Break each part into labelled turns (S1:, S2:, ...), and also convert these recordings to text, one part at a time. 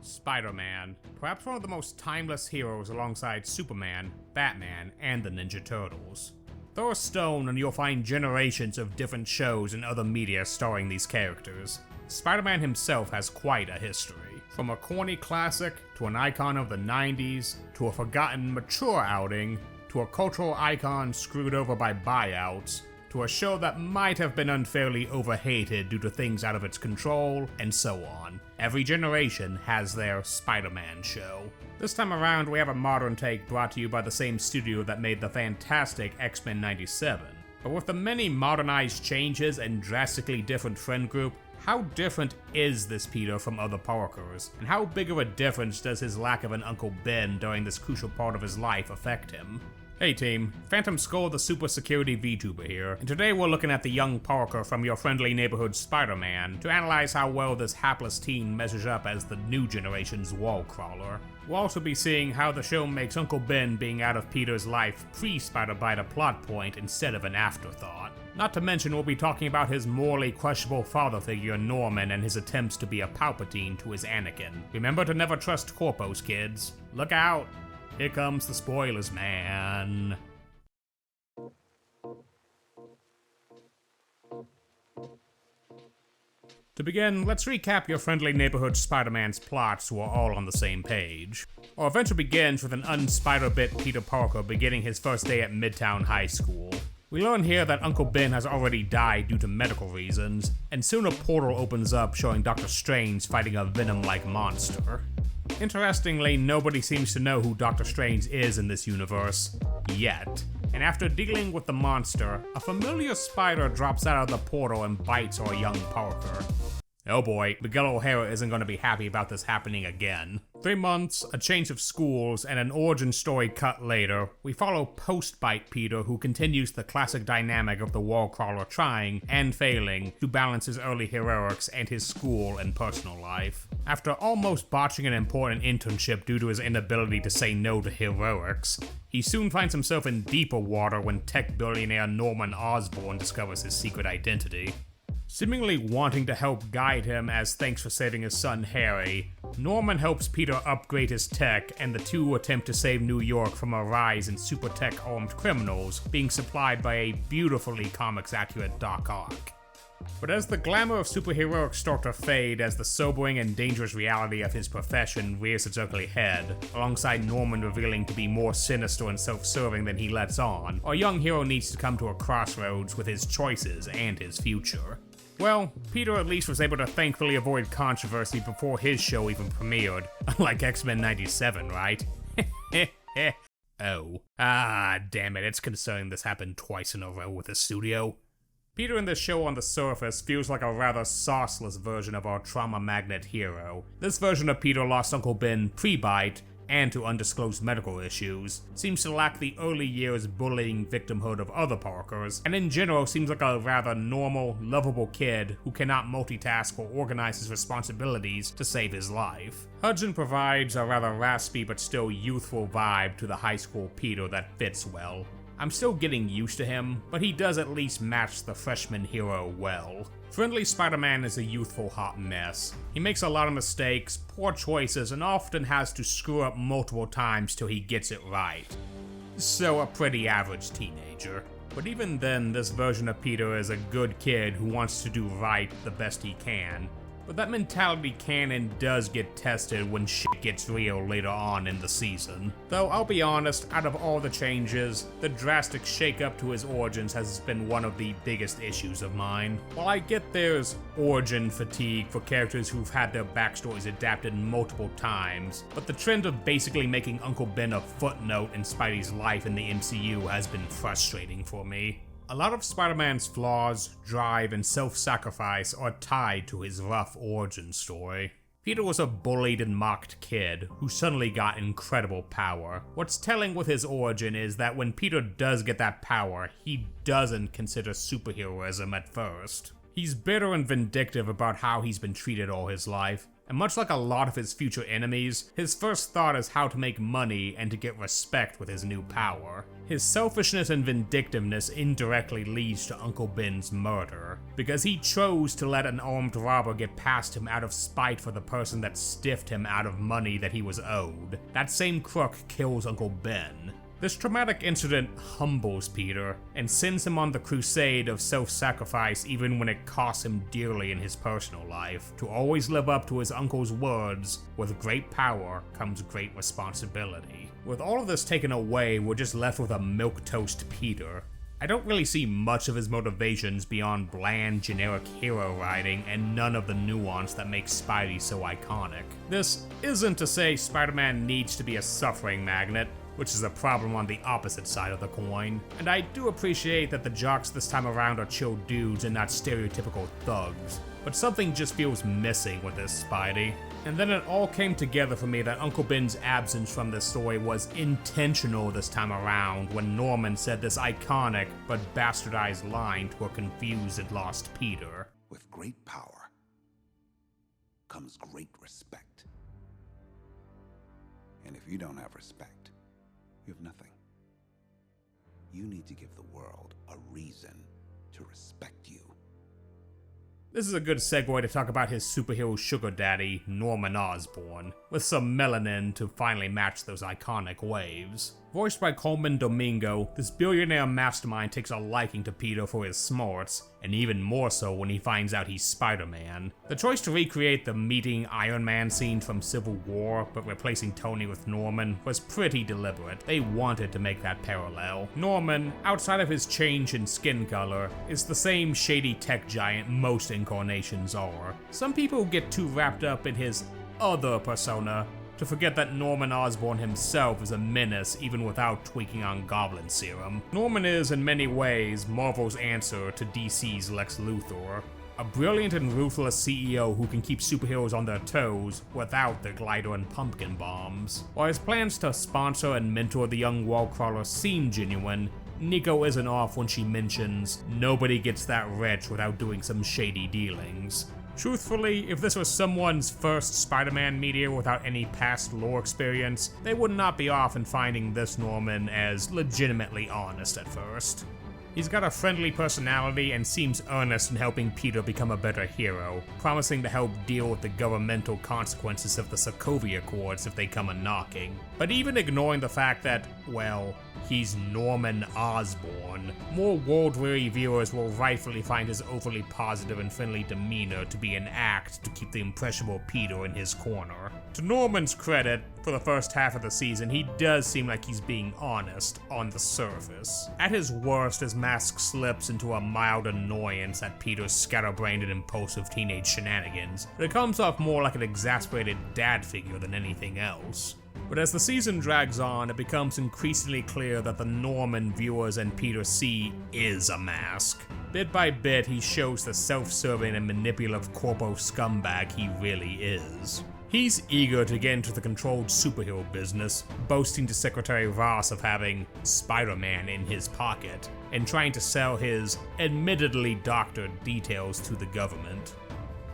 S1: Spider-Man, perhaps one of the most timeless heroes alongside Superman, Batman, and the Ninja Turtles. Throw a stone and you'll find generations of different shows and other media starring these characters. Spider-Man himself has quite a history. From a corny classic, to an icon of the 90s, to a forgotten mature outing, to a cultural icon screwed over by buyouts, to a show that might have been unfairly overhated due to things out of its control, and so on. Every generation has their Spider-Man show. This time around, we have a modern take brought to you by the same studio that made the fantastic X-Men '97. But with the many modernized changes and drastically different friend group, how different is this Peter from other Parkers? And how big of a difference does his lack of an Uncle Ben during this crucial part of his life affect him? Hey team, Phantom Skull the Super Security VTuber here, and today we're looking at the young Parker from your friendly neighborhood Spider-Man to analyze how well this hapless teen measures up as the new generation's wall crawler. We'll also be seeing how the show makes Uncle Ben being out of Peter's life pre-Spider-Bite a plot point instead of an afterthought. Not to mention we'll be talking about his morally questionable father figure Norman and his attempts to be a Palpatine to his Anakin. Remember to never trust corpos, kids. Look out! Here comes the spoilers, man. To begin, let's recap your friendly neighborhood Spider-Man's plot so we're all on the same page. Our adventure begins with an un-Spider-Bit Peter Parker beginning his first day at Midtown High School. We learn here that Uncle Ben has already died due to medical reasons, and soon a portal opens up showing Dr. Strange fighting a venom-like monster. Interestingly, nobody seems to know who Doctor Strange is in this universe, yet. And after dealing with the monster, a familiar spider drops out of the portal and bites our young Parker. Oh boy, Miguel O'Hara isn't going to be happy about this happening again. 3 months, a change of schools, and an origin story cut later, we follow post-Bite Peter who continues the classic dynamic of the wall crawler trying, and failing, to balance his early heroics and his school and personal life. After almost botching an important internship due to his inability to say no to heroics, he soon finds himself in deeper water when tech billionaire Norman Osborne discovers his secret identity. Seemingly wanting to help guide him as thanks for saving his son Harry, Norman helps Peter upgrade his tech and the two attempt to save New York from a rise in super tech armed criminals being supplied by a beautifully comics accurate Doc Ock. But as the glamour of superheroics start to fade as the sobering and dangerous reality of his profession rears its ugly head, alongside Norman revealing to be more sinister and self-serving than he lets on, our young hero needs to come to a crossroads with his choices and his future. Well, Peter at least was able to thankfully avoid controversy before his show even premiered, unlike X-Men '97, right? Oh. Ah, damn it, it's concerning this happened twice in a row with the studio. Peter in this show on the surface feels like a rather sauceless version of our trauma magnet hero. This version of Peter lost Uncle Ben pre-Bite and to undisclosed medical issues, seems to lack the early years bullying victimhood of other Parkers, and in general seems like a rather normal, lovable kid who cannot multitask or organize his responsibilities to save his life. Hudson provides a rather raspy but still youthful vibe to the high school Peter that fits well. I'm still getting used to him, but he does at least match the freshman hero well. Friendly Spider-Man is a youthful hot mess. He makes a lot of mistakes, poor choices, and often has to screw up multiple times till he gets it right. So a pretty average teenager. But even then, this version of Peter is a good kid who wants to do right the best he can. But that mentality can and does get tested when shit gets real later on in the season. Though I'll be honest, out of all the changes, the drastic shake-up to his origins has been one of the biggest issues of mine. While I get there's origin fatigue for characters who've had their backstories adapted multiple times, but the trend of basically making Uncle Ben a footnote in Spidey's life in the MCU has been frustrating for me. A lot of Spider-Man's flaws, drive, and self-sacrifice are tied to his rough origin story. Peter was a bullied and mocked kid who suddenly got incredible power. What's telling with his origin is that when Peter does get that power, he doesn't consider superheroism at first. He's bitter and vindictive about how he's been treated all his life. And much like a lot of his future enemies, his first thought is how to make money and to get respect with his new power. His selfishness and vindictiveness indirectly leads to Uncle Ben's murder, because he chose to let an armed robber get past him out of spite for the person that stiffed him out of money that he was owed. That same crook kills Uncle Ben. This traumatic incident humbles Peter and sends him on the crusade of self-sacrifice even when it costs him dearly in his personal life, to always live up to his uncle's words, "With great power comes great responsibility." With all of this taken away, we're just left with a milquetoast Peter. I don't really see much of his motivations beyond bland, generic hero writing and none of the nuance that makes Spidey so iconic. This isn't to say Spider-Man needs to be a suffering magnet, which is a problem on the opposite side of the coin, and I do appreciate that the jocks this time around are chill dudes and not stereotypical thugs, but something just feels missing with this Spidey. And then it all came together for me that Uncle Ben's absence from this story was intentional this time around when Norman said this iconic but bastardized line to a confused and lost Peter.
S2: "With great power comes great respect. And if you don't have respect, you have nothing. You need to give the world a reason to respect you."
S1: This is a good segue to talk about his superhero sugar daddy, Norman Osborne, with some melanin to finally match those iconic waves. Voiced by Coleman Domingo, this billionaire mastermind takes a liking to Peter for his smarts, and even more so when he finds out he's Spider-Man. The choice to recreate the meeting Iron Man scene from Civil War, but replacing Tony with Norman, was pretty deliberate. They wanted to make that parallel. Norman, outside of his change in skin color, is the same shady tech giant most incarnations are. Some people get too wrapped up in his other persona to forget that Norman Osborn himself is a menace even without tweaking on Goblin Serum. Norman is, in many ways, Marvel's answer to DC's Lex Luthor. A brilliant and ruthless CEO who can keep superheroes on their toes without their glider and pumpkin bombs. While his plans to sponsor and mentor the young wallcrawler seem genuine, Nico isn't off when she mentions, "Nobody gets that rich without doing some shady dealings." Truthfully, if this was someone's first Spider-Man media without any past lore experience, they would not be off in finding this Norman as legitimately honest at first. He's got a friendly personality and seems earnest in helping Peter become a better hero, promising to help deal with the governmental consequences of the Sokovia Accords if they come a-knocking. But even ignoring the fact that, well, he's Norman Osborn, more world-weary viewers will rightfully find his overly positive and friendly demeanor to be an act to keep the impressionable Peter in his corner. To Norman's credit, for the first half of the season, he does seem like he's being honest on the surface. At his worst, his mask slips into a mild annoyance at Peter's scatterbrained and impulsive teenage shenanigans, but it comes off more like an exasperated dad figure than anything else. But as the season drags on, it becomes increasingly clear that the Norman viewers and Peter see is a mask. Bit by bit, he shows the self-serving and manipulative corpo scumbag he really is. He's eager to get into the controlled superhero business, boasting to Secretary Ross of having Spider-Man in his pocket, and trying to sell his admittedly doctored details to the government.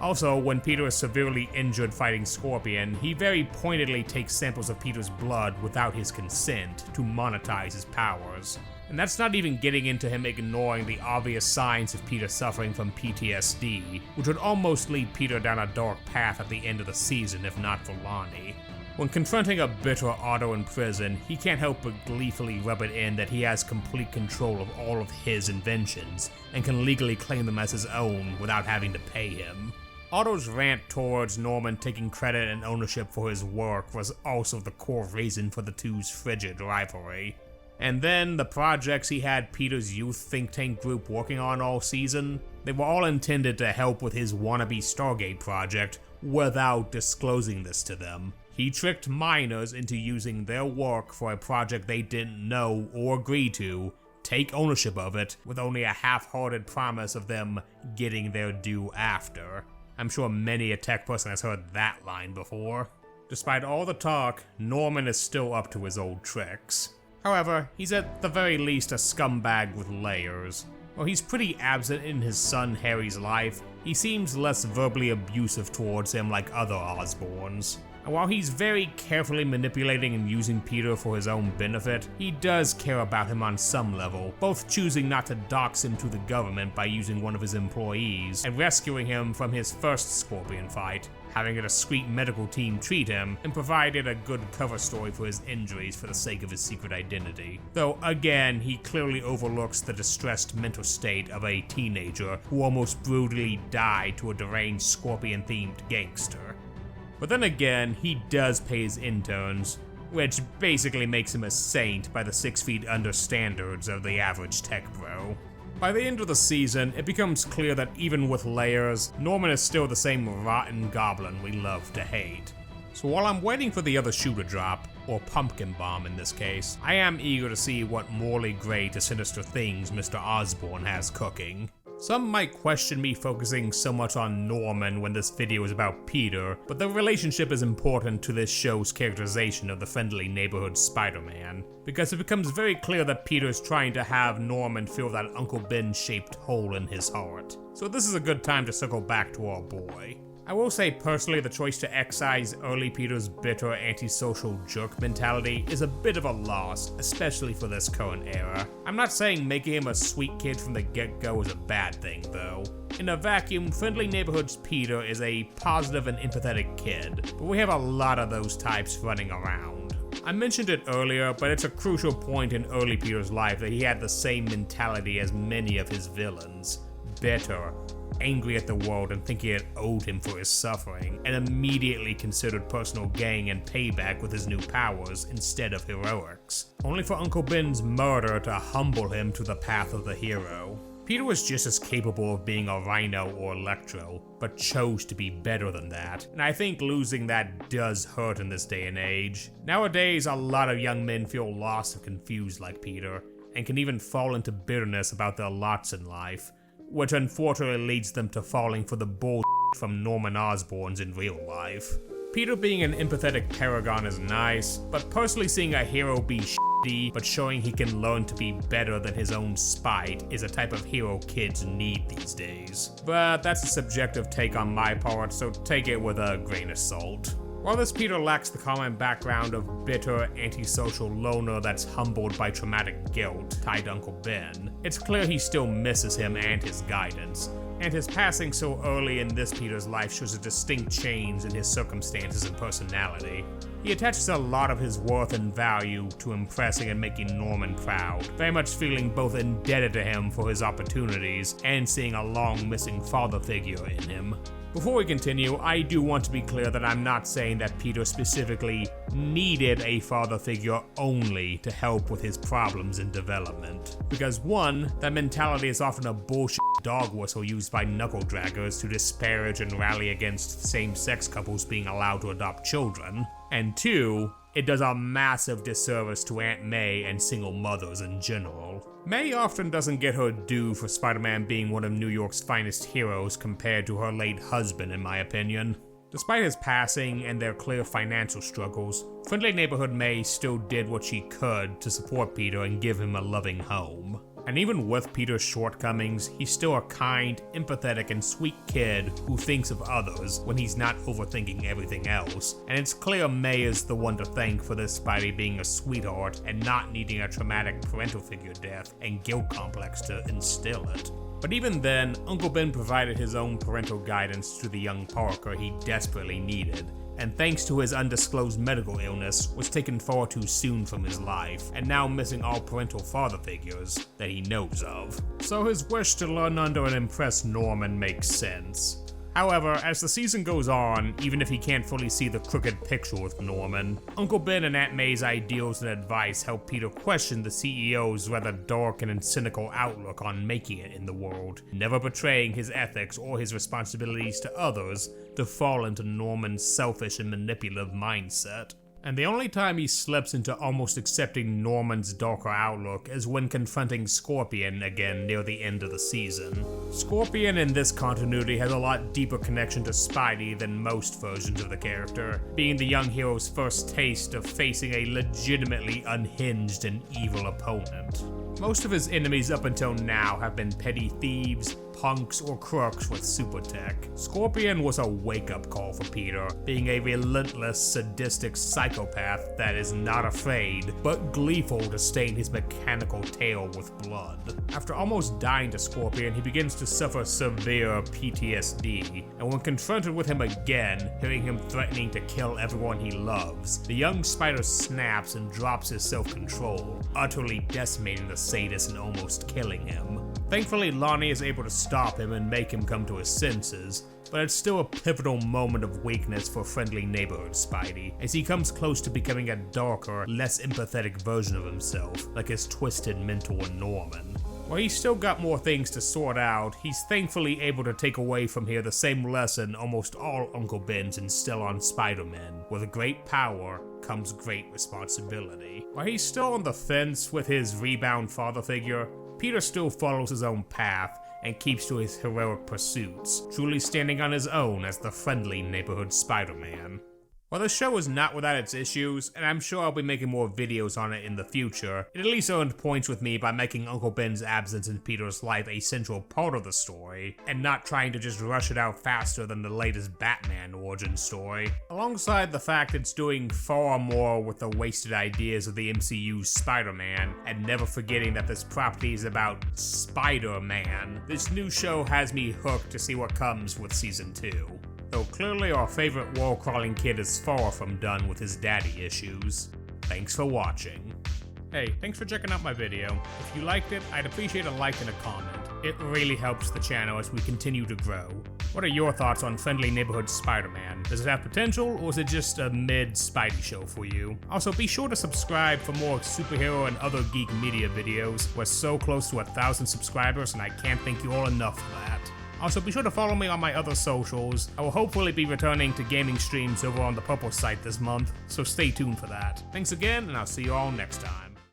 S1: Also, when Peter is severely injured fighting Scorpion, he very pointedly takes samples of Peter's blood without his consent to monetize his powers. And that's not even getting into him ignoring the obvious signs of Peter suffering from PTSD, which would almost lead Peter down a dark path at the end of the season if not for Lonnie. When confronting a bitter Otto in prison, he can't help but gleefully rub it in that he has complete control of all of his inventions, and can legally claim them as his own without having to pay him. Otto's rant towards Norman taking credit and ownership for his work was also the core reason for the two's frigid rivalry. And then the projects he had Peter's youth think tank group working on all season, they were all intended to help with his wannabe Stargate project without disclosing this to them. He tricked minors into using their work for a project they didn't know or agree to, take ownership of it, with only a half-hearted promise of them getting their due after. I'm sure many a tech person has heard that line before. Despite all the talk, Norman is still up to his old tricks. However, he's at the very least a scumbag with layers. While he's pretty absent in his son Harry's life, he seems less verbally abusive towards him like other Osborns. And while he's very carefully manipulating and using Peter for his own benefit, he does care about him on some level, both choosing not to dox him to the government by using one of his employees, and rescuing him from his first Scorpion fight, having a discreet medical team treat him, and provided a good cover story for his injuries for the sake of his secret identity. Though again, he clearly overlooks the distressed mental state of a teenager who almost brutally died to a deranged Scorpion-themed gangster. But then again, he does pay his interns, which basically makes him a saint by the 6 feet under standards of the average tech bro. By the end of the season, it becomes clear that even with layers, Norman is still the same rotten goblin we love to hate. So while I'm waiting for the other shoe to drop, or pumpkin bomb in this case, I am eager to see what morally gray to sinister things Mr. Osborne has cooking. Some might question me focusing so much on Norman when this video is about Peter, but the relationship is important to this show's characterization of the friendly neighborhood Spider-Man, because it becomes very clear that Peter is trying to have Norman fill that Uncle Ben-shaped hole in his heart. So this is a good time to circle back to our boy. I will say personally the choice to excise early Peter's bitter antisocial jerk mentality is a bit of a loss, especially for this current era. I'm not saying making him a sweet kid from the get-go is a bad thing though. In a vacuum, Friendly Neighborhood's Peter is a positive and empathetic kid, but we have a lot of those types running around. I mentioned it earlier, but it's a crucial point in early Peter's life that he had the same mentality as many of his villains. Bitter, angry at the world and thinking it owed him for his suffering, and immediately considered personal gain and payback with his new powers instead of heroics, only for Uncle Ben's murder to humble him to the path of the hero. Peter was just as capable of being a Rhino or Electro, but chose to be better than that, and I think losing that does hurt in this day and age. Nowadays, a lot of young men feel lost and confused like Peter, and can even fall into bitterness about their lots in life, which unfortunately leads them to falling for the bullshit from Norman Osborn's in real life. Peter being an empathetic paragon is nice, but personally seeing a hero be shitty but showing he can learn to be better than his own spite is a type of hero kids need these days. But that's a subjective take on my part, so take it with a grain of salt. While this Peter lacks the common background of bitter, antisocial loner that's humbled by traumatic guilt tied to Uncle Ben, it's clear he still misses him and his guidance, and his passing so early in this Peter's life shows a distinct change in his circumstances and personality. He attaches a lot of his worth and value to impressing and making Norman proud, very much feeling both indebted to him for his opportunities and seeing a long missing father figure in him. Before we continue, I do want to be clear that I'm not saying that Peter specifically needed a father figure only to help with his problems in development. Because one, that mentality is often a bullshit dog whistle used by knuckle-draggers to disparage and rally against same-sex couples being allowed to adopt children. And two, it does a massive disservice to Aunt May and single mothers in general. May often doesn't get her due for Spider-Man being one of New York's finest heroes compared to her late husband, in my opinion. Despite his passing and their clear financial struggles, Friendly Neighborhood May still did what she could to support Peter and give him a loving home. And even with Peter's shortcomings, he's still a kind, empathetic, and sweet kid who thinks of others when he's not overthinking everything else. And it's clear May is the one to thank for this Spidey being a sweetheart and not needing a traumatic parental figure death and guilt complex to instill it. But even then, Uncle Ben provided his own parental guidance to the young Parker he desperately needed, and thanks to his undisclosed medical illness, was taken far too soon from his life, and now missing all parental father figures that he knows of. So his wish to learn under and impress Norman makes sense. However, as the season goes on, even if he can't fully see the crooked picture with Norman, Uncle Ben and Aunt May's ideals and advice help Peter question the CEO's rather dark and cynical outlook on making it in the world, never betraying his ethics or his responsibilities to others to fall into Norman's selfish and manipulative mindset. And the only time he slips into almost accepting Norman's darker outlook is when confronting Scorpion again near the end of the season. Scorpion in this continuity has a lot deeper connection to Spidey than most versions of the character, being the young hero's first taste of facing a legitimately unhinged and evil opponent. Most of his enemies up until now have been petty thieves, punks, or crooks with super tech. Scorpion was a wake-up call for Peter, being a relentless, sadistic psychopath that is not afraid, but gleeful to stain his mechanical tail with blood. After almost dying to Scorpion, he begins to suffer severe PTSD, and when confronted with him again, hearing him threatening to kill everyone he loves, the young spider snaps and drops his self-control, utterly decimating the sadist and almost killing him. Thankfully, Lonnie is able to stop him and make him come to his senses, but it's still a pivotal moment of weakness for friendly neighborhood Spidey, as he comes close to becoming a darker, less empathetic version of himself, like his twisted mentor Norman. While he's still got more things to sort out, he's thankfully able to take away from here the same lesson almost all Uncle Ben's instill on Spider-Man. With great power comes great responsibility. While he's still on the fence with his rebound father figure, Peter still follows his own path and keeps to his heroic pursuits, truly standing on his own as the friendly neighborhood Spider-Man. While the show is not without its issues, and I'm sure I'll be making more videos on it in the future, it at least earned points with me by making Uncle Ben's absence in Peter's life a central part of the story, and not trying to just rush it out faster than the latest Batman origin story. Alongside the fact it's doing far more with the wasted ideas of the MCU's Spider-Man, and never forgetting that this property is about Spider-Man, this new show has me hooked to see what comes with Season 2. Though clearly our favorite wall-crawling kid is far from done with his daddy issues. Thanks for watching. Hey, thanks for checking out my video. If you liked it, I'd appreciate a like and a comment. It really helps the channel as we continue to grow. What are your thoughts on Friendly Neighborhood Spider-Man? Does it have potential, or is it just a mid-Spidey show for you? Also, be sure to subscribe for more superhero and other geek media videos. We're so close to 1,000 subscribers, and I can't thank you all enough for that. Also, be sure to follow me on my other socials. I will hopefully be returning to gaming streams over on the Purple site this month, so stay tuned for that. Thanks again, and I'll see you all next time.